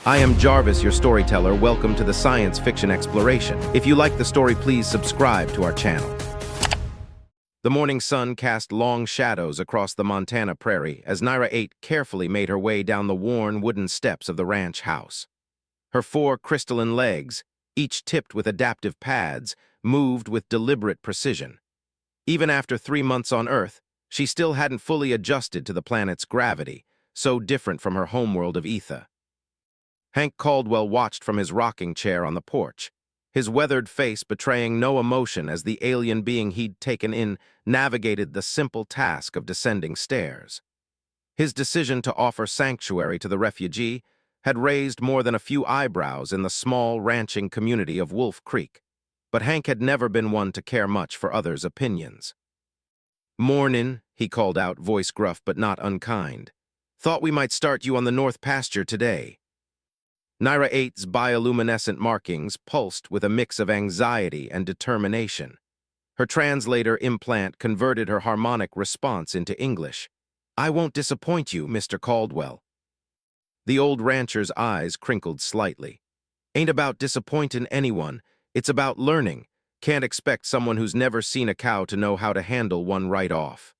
I am Jarvis, your storyteller. Welcome to the Science Fiction Exploration. If you like the story, please subscribe to our channel. The morning sun cast long shadows across the Montana prairie as Naira 8 carefully made her way down the worn wooden steps of the ranch house. Her 4 crystalline legs, each tipped with adaptive pads, moved with deliberate precision. Even after 3 months on Earth, she still hadn't fully adjusted to the planet's gravity, so different from her homeworld of Ether. Hank Caldwell watched from his rocking chair on the porch, his weathered face betraying no emotion as the alien being he'd taken in navigated the simple task of descending stairs. His decision to offer sanctuary to the refugee had raised more than a few eyebrows in the small ranching community of Wolf Creek, but Hank had never been one to care much for others' opinions. "Mornin'," he called out, voice gruff but not unkind. "Thought we might start you on the north pasture today." Naira 8's bioluminescent markings pulsed with a mix of anxiety and determination. Her translator implant converted her harmonic response into English. "I won't disappoint you, Mr. Caldwell." The old rancher's eyes crinkled slightly. "Ain't about disappointing anyone, it's about learning. Can't expect someone who's never seen a cow to know how to handle one right off."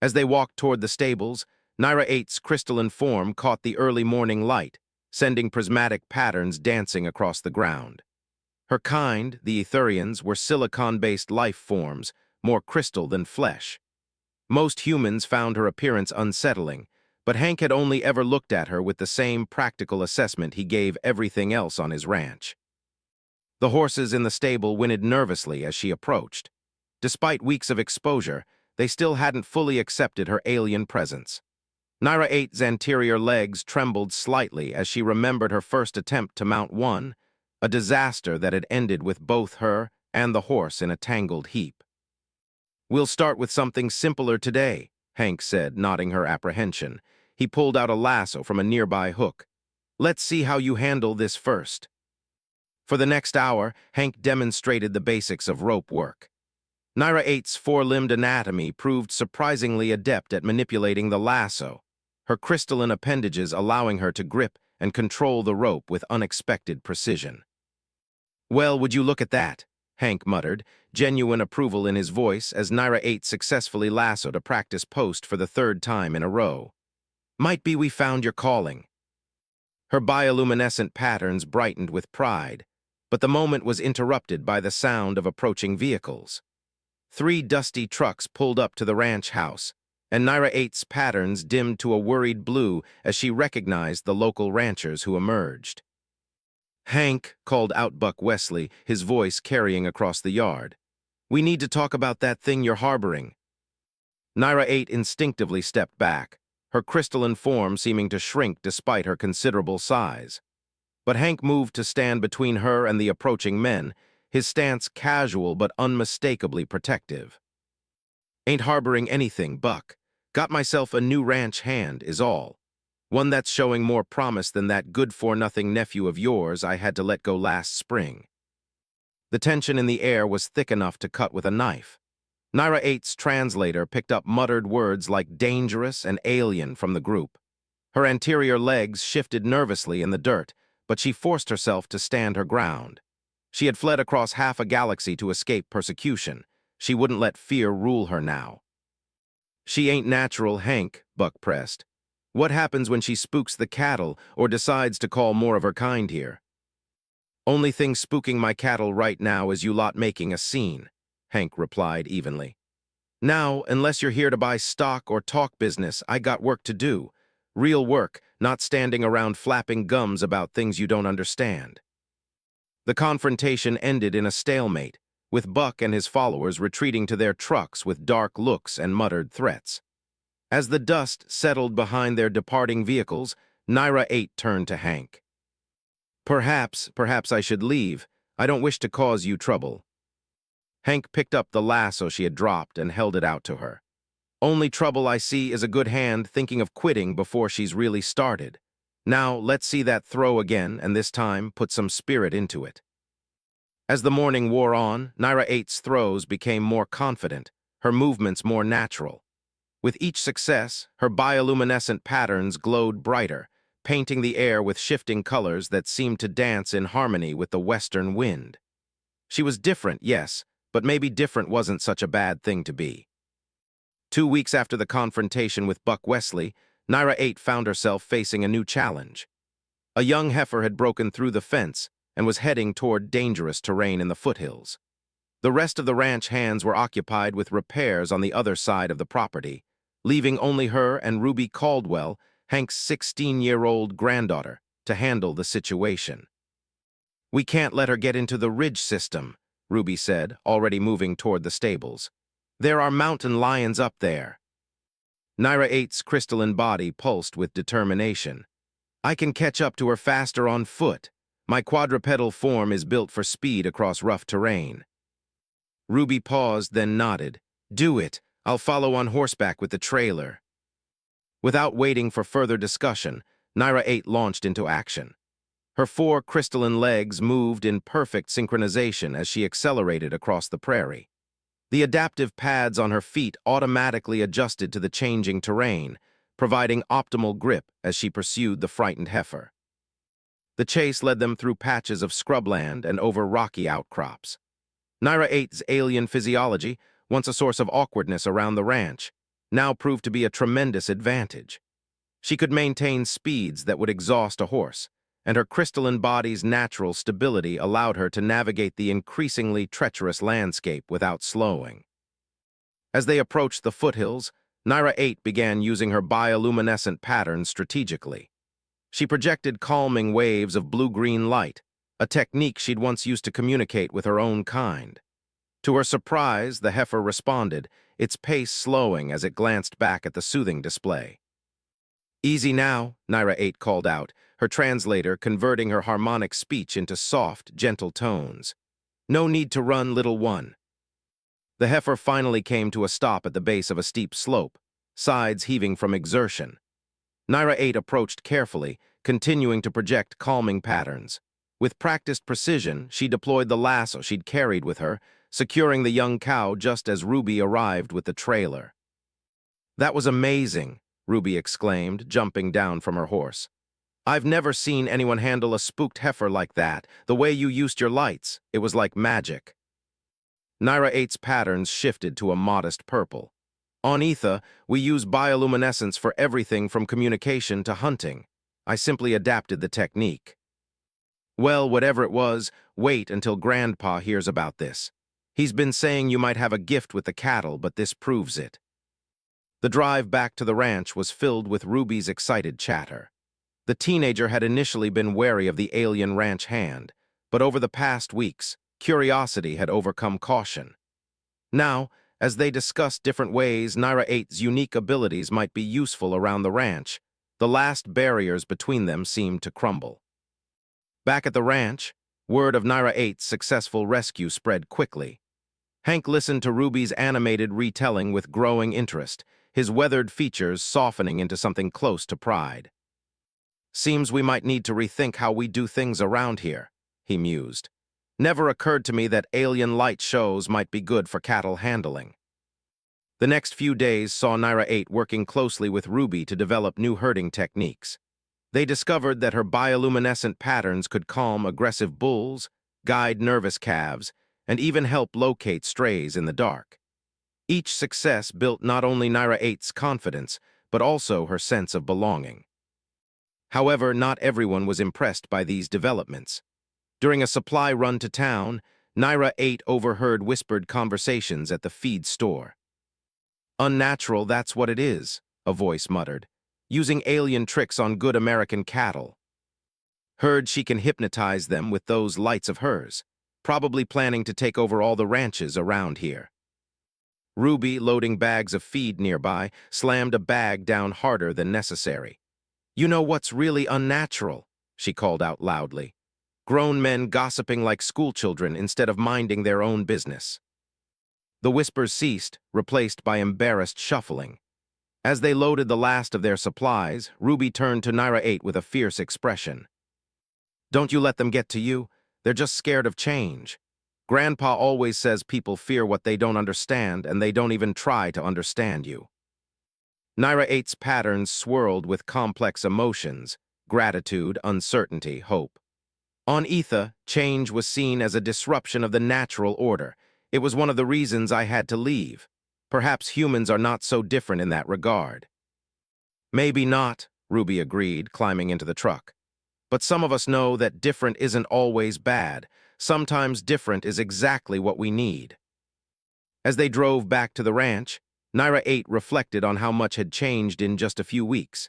As they walked toward the stables, Naira 8's crystalline form caught the early morning light, sending prismatic patterns dancing across the ground. Her kind, the Etherians, were silicon-based life forms, more crystal than flesh. Most humans found her appearance unsettling, but Hank had only ever looked at her with the same practical assessment he gave everything else on his ranch. The horses in the stable whinnied nervously as she approached. Despite weeks of exposure, they still hadn't fully accepted her alien presence. Naira 8's anterior legs trembled slightly as she remembered her first attempt to mount one, a disaster that had ended with both her and the horse in a tangled heap. "We'll start with something simpler today," Hank said, nodding her apprehension. He pulled out a lasso from a nearby hook. "Let's see how you handle this first." For the next hour, Hank demonstrated the basics of rope work. Naira 8's 4-limbed anatomy proved surprisingly adept at manipulating the lasso, her crystalline appendages allowing her to grip and control the rope with unexpected precision. "Well, would you look at that?" Hank muttered, genuine approval in his voice as Naira 8 successfully lassoed a practice post for the 3rd time in a row. "Might be we found your calling." Her bioluminescent patterns brightened with pride, but the moment was interrupted by the sound of approaching vehicles. 3 dusty trucks pulled up to the ranch house, and Naira 8's patterns dimmed to a worried blue as she recognized the local ranchers who emerged. "Hank," called out Buck Wesley, his voice carrying across the yard. "We need to talk about that thing you're harboring." Naira 8 instinctively stepped back, her crystalline form seeming to shrink despite her considerable size. But Hank moved to stand between her and the approaching men, his stance casual but unmistakably protective. "Ain't harboring anything, Buck. Got myself a new ranch hand, is all. One that's showing more promise than that good-for-nothing nephew of yours I had to let go last spring." The tension in the air was thick enough to cut with a knife. Naira 8's translator picked up muttered words like dangerous and alien from the group. Her anterior legs shifted nervously in the dirt, but she forced herself to stand her ground. She had fled across half a galaxy to escape persecution. She wouldn't let fear rule her now. "She ain't natural, Hank," Buck pressed. "What happens when she spooks the cattle or decides to call more of her kind here?" "Only thing spooking my cattle right now is you lot making a scene," Hank replied evenly. "Now, unless you're here to buy stock or talk business, I got work to do. Real work, not standing around flapping gums about things you don't understand." The confrontation ended in a stalemate, with Buck and his followers retreating to their trucks with dark looks and muttered threats. As the dust settled behind their departing vehicles, Naira 8 turned to Hank. Perhaps I should leave. I don't wish to cause you trouble." Hank picked up the lasso she had dropped and held it out to her. "Only trouble I see is a good hand thinking of quitting before she's really started. Now, let's see that throw again, and this time put some spirit into it." As the morning wore on, Naira 8's throws became more confident, her movements more natural. With each success, her bioluminescent patterns glowed brighter, painting the air with shifting colors that seemed to dance in harmony with the western wind. She was different, yes, but maybe different wasn't such a bad thing to be. 2 weeks after the confrontation with Buck Wesley, Naira 8 found herself facing a new challenge. A young heifer had broken through the fence and was heading toward dangerous terrain in the foothills. The rest of the ranch hands were occupied with repairs on the other side of the property, leaving only her and Ruby Caldwell, Hank's 16-year-old granddaughter, to handle the situation. "We can't let her get into the ridge system," Ruby said, already moving toward the stables. "There are mountain lions up there." Naira 8's crystalline body pulsed with determination. "I can catch up to her faster on foot. My quadrupedal form is built for speed across rough terrain." Ruby paused, then nodded. "Do it. I'll follow on horseback with the trailer." Without waiting for further discussion, Naira 8 launched into action. Her 4 crystalline legs moved in perfect synchronization as she accelerated across the prairie. The adaptive pads on her feet automatically adjusted to the changing terrain, providing optimal grip as she pursued the frightened heifer. The chase led them through patches of scrubland and over rocky outcrops. Naira 8's alien physiology, once a source of awkwardness around the ranch, now proved to be a tremendous advantage. She could maintain speeds that would exhaust a horse, and her crystalline body's natural stability allowed her to navigate the increasingly treacherous landscape without slowing. As they approached the foothills, Naira 8 began using her bioluminescent patterns strategically. She projected calming waves of blue-green light, a technique she'd once used to communicate with her own kind. To her surprise, the heifer responded, its pace slowing as it glanced back at the soothing display. "Easy now," Naira 8 called out, her translator converting her harmonic speech into soft, gentle tones. "No need to run, little one." The heifer finally came to a stop at the base of a steep slope, sides heaving from exertion. Naira 8 approached carefully, continuing to project calming patterns. With practiced precision, she deployed the lasso she'd carried with her, securing the young cow just as Ruby arrived with the trailer. "That was amazing," Ruby exclaimed, jumping down from her horse. "I've never seen anyone handle a spooked heifer like that. The way you used your lights, it was like magic." Naira 8's patterns shifted to a modest purple. "On Etha, we use bioluminescence for everything from communication to hunting. I simply adapted the technique." "Well, whatever it was, wait until Grandpa hears about this. He's been saying you might have a gift with the cattle, but this proves it." The drive back to the ranch was filled with Ruby's excited chatter. The teenager had initially been wary of the alien ranch hand, but over the past weeks, curiosity had overcome caution. Now, as they discussed different ways Naira 8's unique abilities might be useful around the ranch, the last barriers between them seemed to crumble. Back at the ranch, word of Naira 8's successful rescue spread quickly. Hank listened to Ruby's animated retelling with growing interest, his weathered features softening into something close to pride. "Seems we might need to rethink how we do things around here," he mused. "Never occurred to me that alien light shows might be good for cattle handling." The next few days saw Naira 8 working closely with Ruby to develop new herding techniques. They discovered that her bioluminescent patterns could calm aggressive bulls, guide nervous calves, and even help locate strays in the dark. Each success built not only Naira 8's confidence, but also her sense of belonging. However, not everyone was impressed by these developments. During a supply run to town, Naira 8 overheard whispered conversations at the feed store. "Unnatural, that's what it is," a voice muttered, "using alien tricks on good American cattle. Heard she can hypnotize them with those lights of hers, probably planning to take over all the ranches around here." Ruby, loading bags of feed nearby, slammed a bag down harder than necessary. "You know what's really unnatural?" she called out loudly. "Grown men gossiping like schoolchildren instead of minding their own business." The whispers ceased, replaced by embarrassed shuffling. As they loaded the last of their supplies, Ruby turned to Naira 8 with a fierce expression. "Don't you let them get to you. They're just scared of change. Grandpa always says people fear what they don't understand, and they don't even try to understand you." Naira 8's patterns swirled with complex emotions, gratitude, uncertainty, hope. On Etha, change was seen as a disruption of the natural order. It was one of the reasons I had to leave. Perhaps humans are not so different in that regard. Maybe not, Ruby agreed, climbing into the truck. But some of us know that different isn't always bad. Sometimes different is exactly what we need. As they drove back to the ranch, Naira 8 reflected on how much had changed in just a few weeks.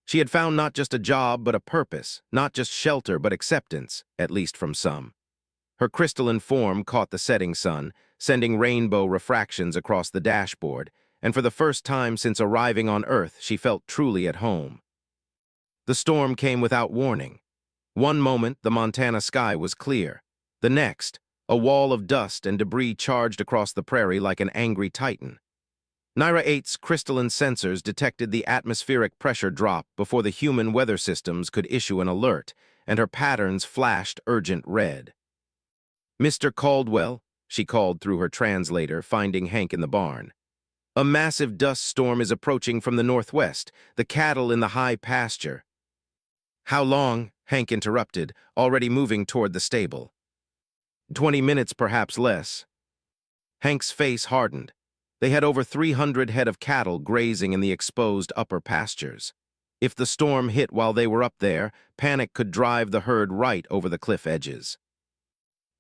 She had found not just a job but a purpose, not just shelter but acceptance, at least from some. Her crystalline form caught the setting sun, sending rainbow refractions across the dashboard, and for the first time since arriving on Earth, she felt truly at home. The storm came without warning. One moment, the Montana sky was clear. The next, a wall of dust and debris charged across the prairie like an angry titan. Naira 8's crystalline sensors detected the atmospheric pressure drop before the human weather systems could issue an alert, and her patterns flashed urgent red. "Mr. Caldwell," she called through her translator, finding Hank in the barn. "A massive dust storm is approaching from the northwest, the cattle in the high pasture." "How long?" Hank interrupted, already moving toward the stable. 20 minutes, perhaps less." Hank's face hardened. They had over 300 head of cattle grazing in the exposed upper pastures. If the storm hit while they were up there, panic could drive the herd right over the cliff edges.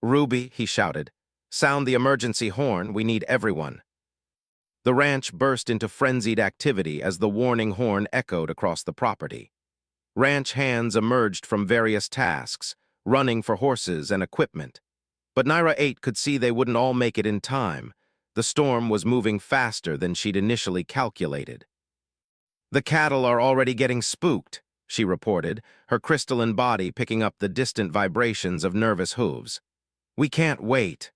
"Ruby," he shouted, "sound the emergency horn, we need everyone." The ranch burst into frenzied activity as the warning horn echoed across the property. Ranch hands emerged from various tasks, running for horses and equipment. But Naira 8 could see they wouldn't all make it in time. The storm was moving faster than she'd initially calculated. "The cattle are already getting spooked," she reported, her crystalline body picking up the distant vibrations of nervous hooves. "We can't wait."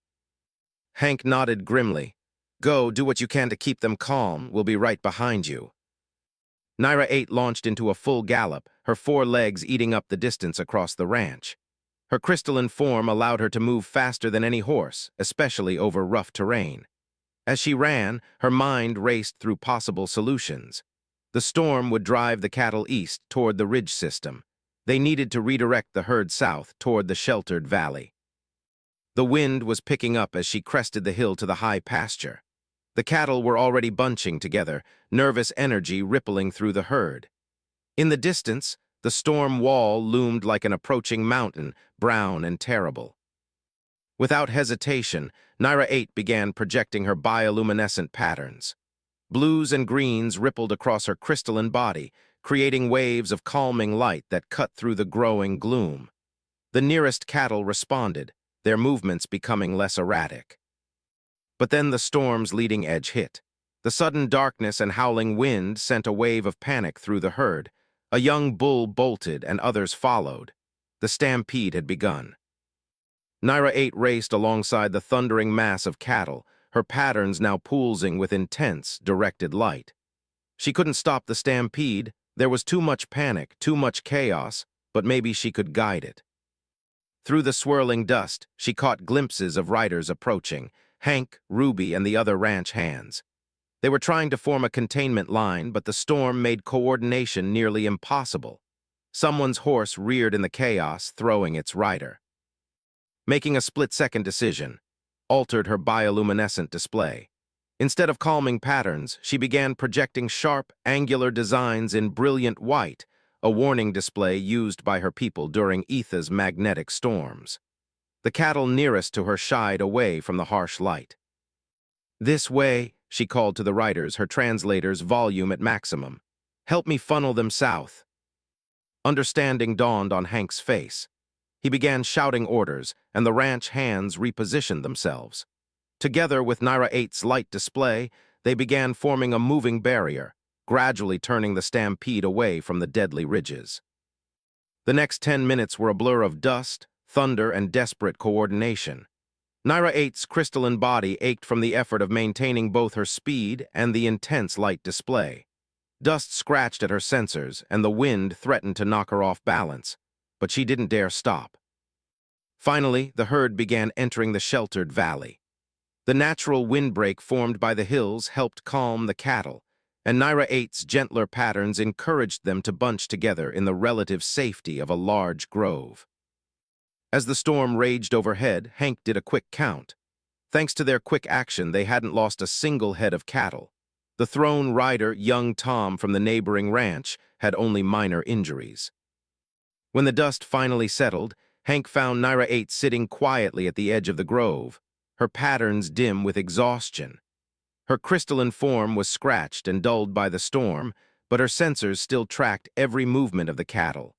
Hank nodded grimly. "Go, do what you can to keep them calm. We'll be right behind you." Naira 8 launched into a full gallop, her 4 legs eating up the distance across the ranch. Her crystalline form allowed her to move faster than any horse, especially over rough terrain. As she ran, her mind raced through possible solutions. The storm would drive the cattle east toward the ridge system. They needed to redirect the herd south toward the sheltered valley. The wind was picking up as she crested the hill to the high pasture. The cattle were already bunching together, nervous energy rippling through the herd. In the distance, the storm wall loomed like an approaching mountain, brown and terrible. Without hesitation, Naira 8 began projecting her bioluminescent patterns. Blues and greens rippled across her crystalline body, creating waves of calming light that cut through the growing gloom. The nearest cattle responded, their movements becoming less erratic. But then the storm's leading edge hit. The sudden darkness and howling wind sent a wave of panic through the herd. A young bull bolted and others followed. The stampede had begun. Naira 8 raced alongside the thundering mass of cattle, her patterns now pulsing with intense, directed light. She couldn't stop the stampede. There was too much panic, too much chaos, but maybe she could guide it. Through the swirling dust, she caught glimpses of riders approaching, Hank, Ruby, and the other ranch hands. They were trying to form a containment line, but the storm made coordination nearly impossible. Someone's horse reared in the chaos, throwing its rider. Making a split-second decision, altered her bioluminescent display. Instead of calming patterns, she began projecting sharp, angular designs in brilliant white, a warning display used by her people during Etha's magnetic storms. The cattle nearest to her shied away from the harsh light. "This way," she called to the riders, her translator's volume at maximum. "Help me funnel them south." Understanding dawned on Hank's face. He began shouting orders, and the ranch hands repositioned themselves. Together with Naira 8's light display, they began forming a moving barrier, gradually turning the stampede away from the deadly ridges. The next 10 minutes were a blur of dust, thunder, and desperate coordination. Naira 8's crystalline body ached from the effort of maintaining both her speed and the intense light display. Dust scratched at her sensors, and the wind threatened to knock her off balance, but she didn't dare stop. Finally, the herd began entering the sheltered valley. The natural windbreak formed by the hills helped calm the cattle. and Naira 8's gentler patterns encouraged them to bunch together in the relative safety of a large grove. As the storm raged overhead, Hank did a quick count. Thanks to their quick action, they hadn't lost a single head of cattle. The throne rider, young Tom from the neighboring ranch, had only minor injuries. When the dust finally settled, Hank found Naira 8 sitting quietly at the edge of the grove, her patterns dim with exhaustion. Her crystalline form was scratched and dulled by the storm, but her sensors still tracked every movement of the cattle.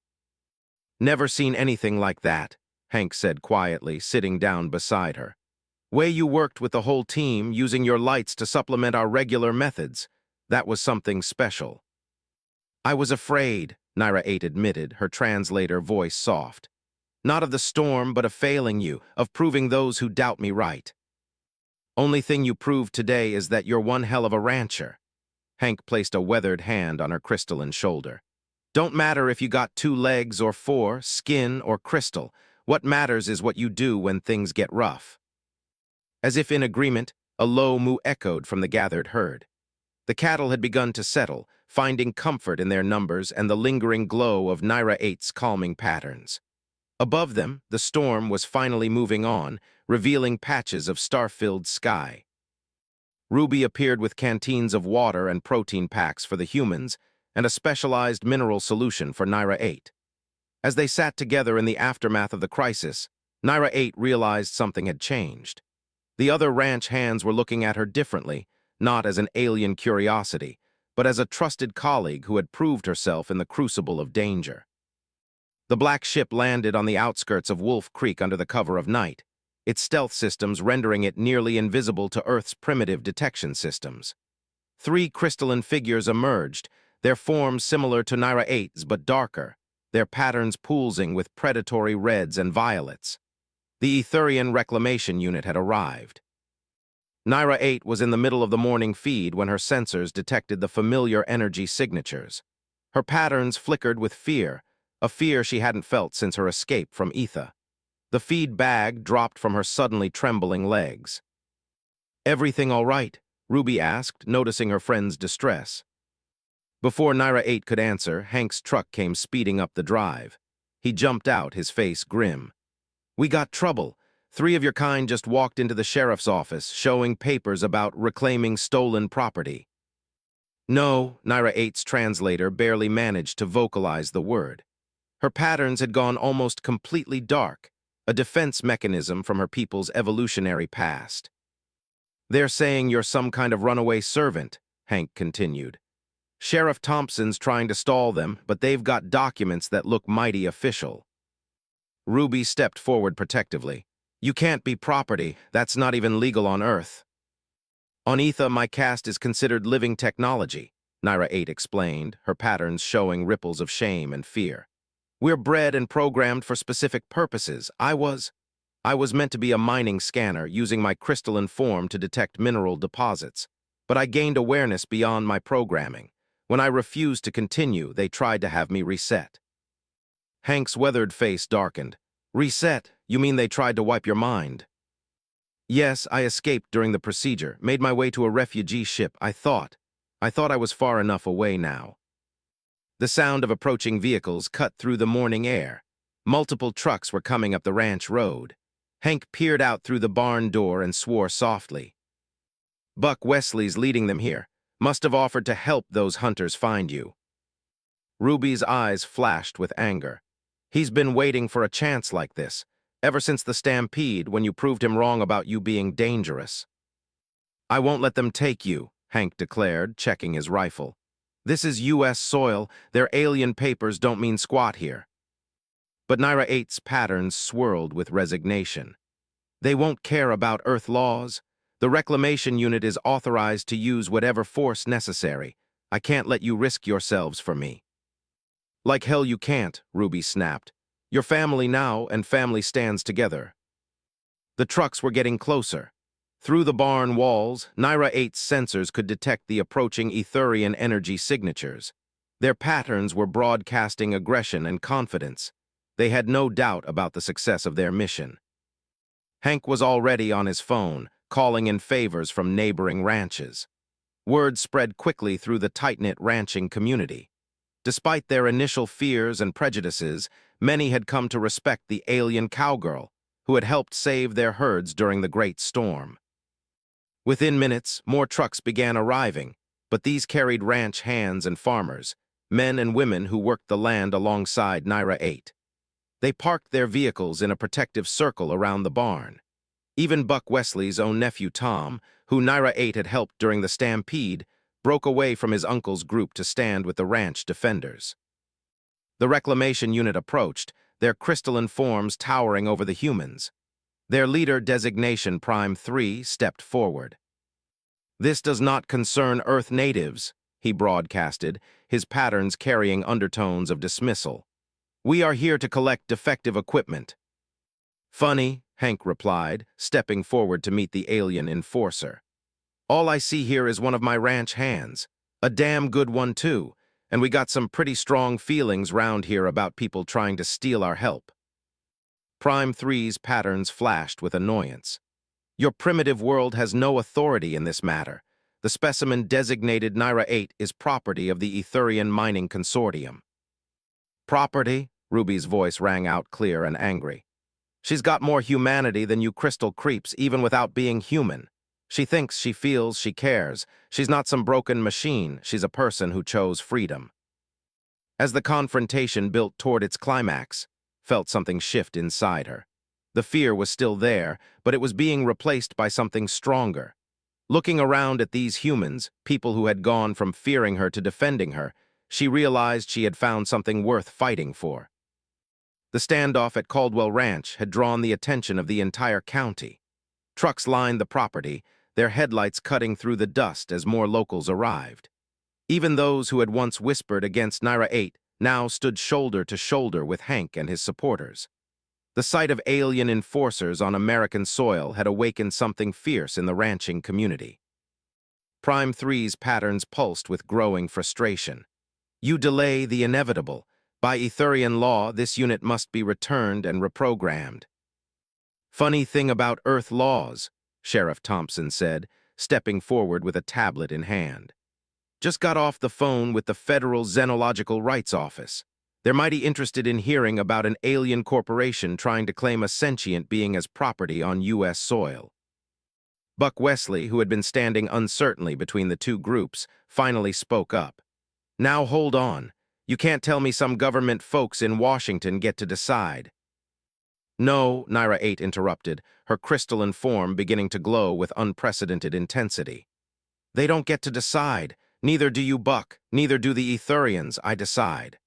"Never seen anything like that," Hank said quietly, sitting down beside her. "Way you worked with the whole team, using your lights to supplement our regular methods. That was something special." "I was afraid," Naira 8 admitted, her translator voice soft. "Not of the storm, but of failing you, of proving those who doubt me right. Only thing you proved today is that you're one hell of a rancher." Hank placed a weathered hand on her crystalline shoulder. "Don't matter if you got 2 legs or 4, skin or crystal. What matters is what you do when things get rough." As if in agreement, a low moo echoed from the gathered herd. The cattle had begun to settle, finding comfort in their numbers and the lingering glow of Naira 8's calming patterns. Above them, the storm was finally moving on, revealing patches of star-filled sky. Ruby appeared with canteens of water and protein packs for the humans, and a specialized mineral solution for Naira 8. As they sat together in the aftermath of the crisis, Naira 8 realized something had changed. The other ranch hands were looking at her differently, not as an alien curiosity, but as a trusted colleague who had proved herself in the crucible of danger. The black ship landed on the outskirts of Wolf Creek under the cover of night, its stealth systems rendering it nearly invisible to Earth's primitive detection systems. 3 crystalline figures emerged, their forms similar to Naira 8's but darker, their patterns pulsing with predatory reds and violets. The Etherian Reclamation Unit had arrived. Naira 8 was in the middle of the morning feed when her sensors detected the familiar energy signatures. Her patterns flickered with fear, a fear she hadn't felt since her escape from Ether. The feed bag dropped from her suddenly trembling legs. "Everything all right?" Ruby asked, noticing her friend's distress. Before Naira 8 could answer, Hank's truck came speeding up the drive. He jumped out, his face grim. "We got trouble. 3 of your kind just walked into the sheriff's office, showing papers about reclaiming stolen property." "No," Naira 8's translator barely managed to vocalize the word. Her patterns had gone almost completely dark, a defense mechanism from her people's evolutionary past. "They're saying you're some kind of runaway servant," Hank continued. "Sheriff Thompson's trying to stall them, but they've got documents that look mighty official." Ruby stepped forward protectively. "You can't be property. That's not even legal on Earth." "On Ether, my caste is considered living technology," Naira 8 explained, her patterns showing ripples of shame and fear. "We're bred and programmed for specific purposes. I was meant to be a mining scanner, using my crystalline form to detect mineral deposits. But I gained awareness beyond my programming. When I refused to continue, they tried to have me reset." Hank's weathered face darkened. "Reset? You mean they tried to wipe your mind?" "Yes, I escaped during the procedure, made my way to a refugee ship. I thought I was far enough away now." The sound of approaching vehicles cut through the morning air. Multiple trucks were coming up the ranch road. Hank peered out through the barn door and swore softly. "Buck Wesley's leading them here. Must have offered to help those hunters find you." Ruby's eyes flashed with anger. "He's been waiting for a chance like this, ever since the stampede when you proved him wrong about you being dangerous." "I won't let them take you," Hank declared, checking his rifle. "This is U.S. soil. Their alien papers don't mean squat here." But Naira 8's patterns swirled with resignation. "They won't care about Earth laws. The Reclamation Unit is authorized to use whatever force necessary. I can't let you risk yourselves for me." "Like hell you can't," Ruby snapped. "You're family now, and family stands together." The trucks were getting closer. Through the barn walls, Naira 8's sensors could detect the approaching Etherian energy signatures. Their patterns were broadcasting aggression and confidence. They had no doubt about the success of their mission. Hank was already on his phone, calling in favors from neighboring ranches. Word spread quickly through the tight-knit ranching community. Despite their initial fears and prejudices, many had come to respect the alien cowgirl, who had helped save their herds during the Great Storm. Within minutes, more trucks began arriving, but these carried ranch hands and farmers, men and women who worked the land alongside Naira 8. They parked their vehicles in a protective circle around the barn. Even Buck Wesley's own nephew Tom, who Naira 8 had helped during the stampede, broke away from his uncle's group to stand with the ranch defenders. The reclamation unit approached, their crystalline forms towering over the humans. Their leader, Designation Prime 3, stepped forward. "This does not concern Earth natives," he broadcasted, his patterns carrying undertones of dismissal. "We are here to collect defective equipment." "Funny," Hank replied, stepping forward to meet the alien enforcer. "All I see here is one of my ranch hands. A damn good one, too, and we got some pretty strong feelings round here about people trying to steal our help." Prime 3's patterns flashed with annoyance. "Your primitive world has no authority in this matter. The specimen designated Naira 8 is property of the Etherian Mining Consortium." "Property?" Ruby's voice rang out clear and angry. "She's got more humanity than you crystal creeps, even without being human. She thinks, she feels, she cares. She's not some broken machine. She's a person who chose freedom." As the confrontation built toward its climax, felt something shift inside her. The fear was still there, but it was being replaced by something stronger. Looking around at these humans, people who had gone from fearing her to defending her, she realized she had found something worth fighting for. The standoff at Caldwell Ranch had drawn the attention of the entire county. Trucks lined the property, their headlights cutting through the dust as more locals arrived. Even those who had once whispered against Naira 8 now stood shoulder to shoulder with Hank and his supporters. The sight of alien enforcers on American soil had awakened something fierce in the ranching community. Prime 3's patterns pulsed with growing frustration. "You delay the inevitable. By Etherian law, this unit must be returned and reprogrammed." "Funny thing about Earth laws," Sheriff Thompson said, stepping forward with a tablet in hand. "Just got off the phone with the Federal Xenological Rights Office. They're mighty interested in hearing about an alien corporation trying to claim a sentient being as property on U.S. soil." Buck Wesley, who had been standing uncertainly between the two groups, finally spoke up. "Now hold on. You can't tell me some government folks in Washington get to decide." "No," Naira 8 interrupted, her crystalline form beginning to glow with unprecedented intensity. "They don't get to decide. Neither do you, Buck. Neither do the Etherians. I decide."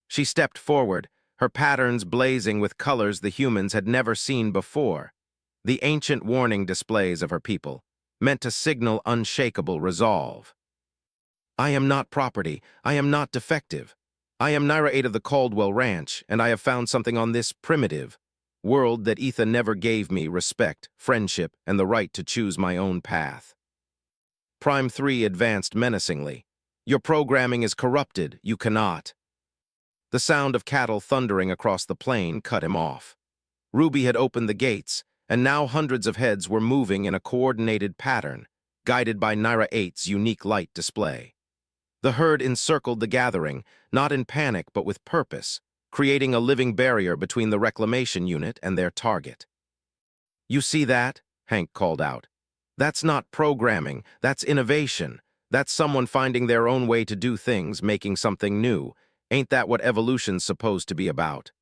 She stepped forward, her patterns blazing with colors the humans had never seen before. The ancient warning displays of her people, meant to signal unshakable resolve. "I am not property. I am not defective. I am Naira 8 of the Caldwell Ranch, and I have found something on this primitive world that Etha never gave me: respect, friendship, and the right to choose my own path." Prime 3 advanced menacingly. "Your programming is corrupted. You cannot." The sound of cattle thundering across the plain cut him off. Ruby had opened the gates, and now hundreds of heads were moving in a coordinated pattern, guided by Naira 8's unique light display. The herd encircled the gathering, not in panic but with purpose, creating a living barrier between the reclamation unit and their target. "You see that?" Hank called out. "That's not programming, that's innovation. That's someone finding their own way to do things, making something new. Ain't that what evolution's supposed to be about?"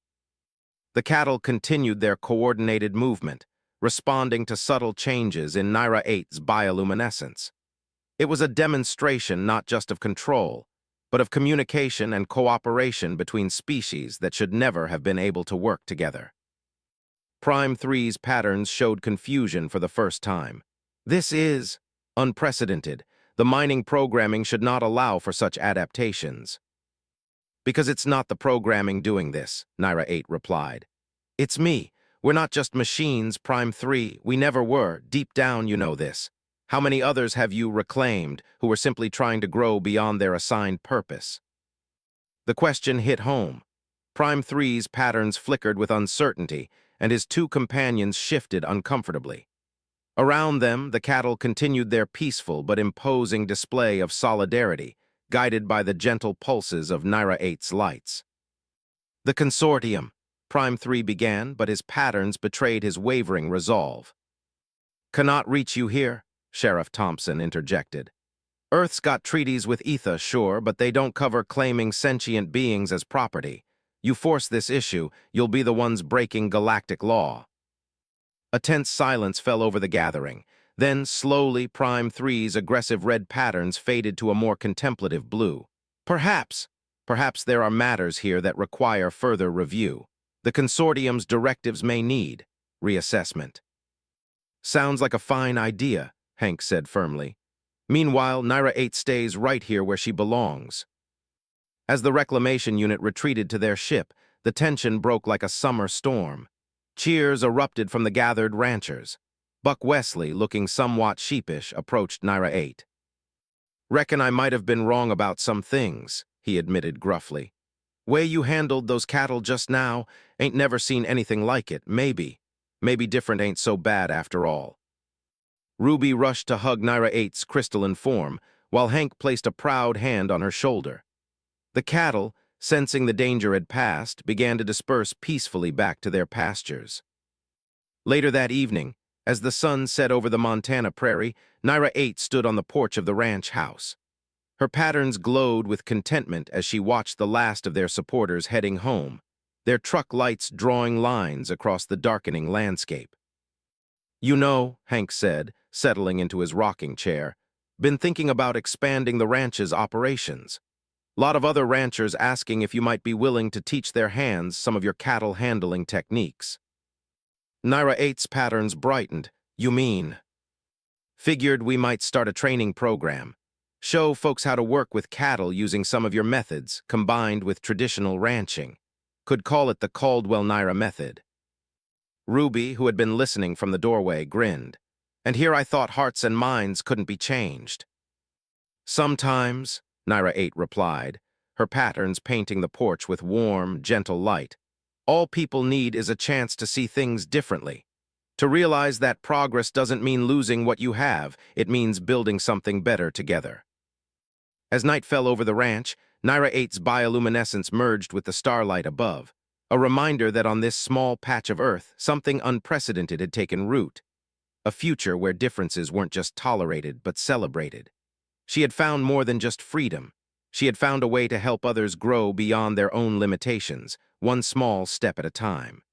The cattle continued their coordinated movement, responding to subtle changes in Naira 8's bioluminescence. It was a demonstration not just of control, but of communication and cooperation between species that should never have been able to work together. Prime 3's patterns showed confusion for the first time. "This is unprecedented. The mining programming should not allow for such adaptations." "Because it's not the programming doing this," Naira 8 replied. "It's me. We're not just machines, Prime 3. We never were. Deep down, you know this. How many others have you reclaimed who were simply trying to grow beyond their assigned purpose?" The question hit home. Prime 3's patterns flickered with uncertainty, and his two companions shifted uncomfortably. Around them, the cattle continued their peaceful but imposing display of solidarity, guided by the gentle pulses of Naira 8's lights. The consortium. Prime 3 began, but his patterns betrayed his wavering resolve. "Cannot reach you here," Sheriff Thompson interjected. "Earth's got treaties with Ether, sure, but they don't cover claiming sentient beings as property. You force this issue, you'll be the ones breaking galactic law." A tense silence fell over the gathering. Then, slowly, Prime 3's aggressive red patterns faded to a more contemplative blue. Perhaps there are matters here that require further review. The consortium's directives may need reassessment. "Sounds like a fine idea," Hank said firmly. "Meanwhile, Naira 8 stays right here where she belongs." As the reclamation unit retreated to their ship, the tension broke like a summer storm. Cheers erupted from the gathered ranchers. Buck Wesley, looking somewhat sheepish, approached Naira 8. "Reckon I might have been wrong about some things," he admitted gruffly. "Way you handled those cattle just now, ain't never seen anything like it. Maybe different ain't so bad after all." Ruby rushed to hug Naira 8's crystalline form, while Hank placed a proud hand on her shoulder. The cattle, sensing the danger had passed, began to disperse peacefully back to their pastures. Later that evening, as the sun set over the Montana prairie, Naira 8 stood on the porch of the ranch house. Her patterns glowed with contentment as she watched the last of their supporters heading home, their truck lights drawing lines across the darkening landscape. "You know," Hank said, settling into his rocking chair, "been thinking about expanding the ranch's operations. Lot of other ranchers asking if you might be willing to teach their hands some of your cattle handling techniques." Naira 8's patterns brightened. "You mean?" "Figured we might start a training program. Show folks how to work with cattle using some of your methods, combined with traditional ranching. Could call it the Caldwell-Naira method." Ruby, who had been listening from the doorway, grinned. "And here I thought hearts and minds couldn't be changed." "Sometimes," Naira 8 replied, her patterns painting the porch with warm, gentle light. "All people need is a chance to see things differently. To realize that progress doesn't mean losing what you have, it means building something better together." As night fell over the ranch, Naira 8's bioluminescence merged with the starlight above, a reminder that on this small patch of Earth, something unprecedented had taken root. A future where differences weren't just tolerated, but celebrated. She had found more than just freedom. She had found a way to help others grow beyond their own limitations, one small step at a time.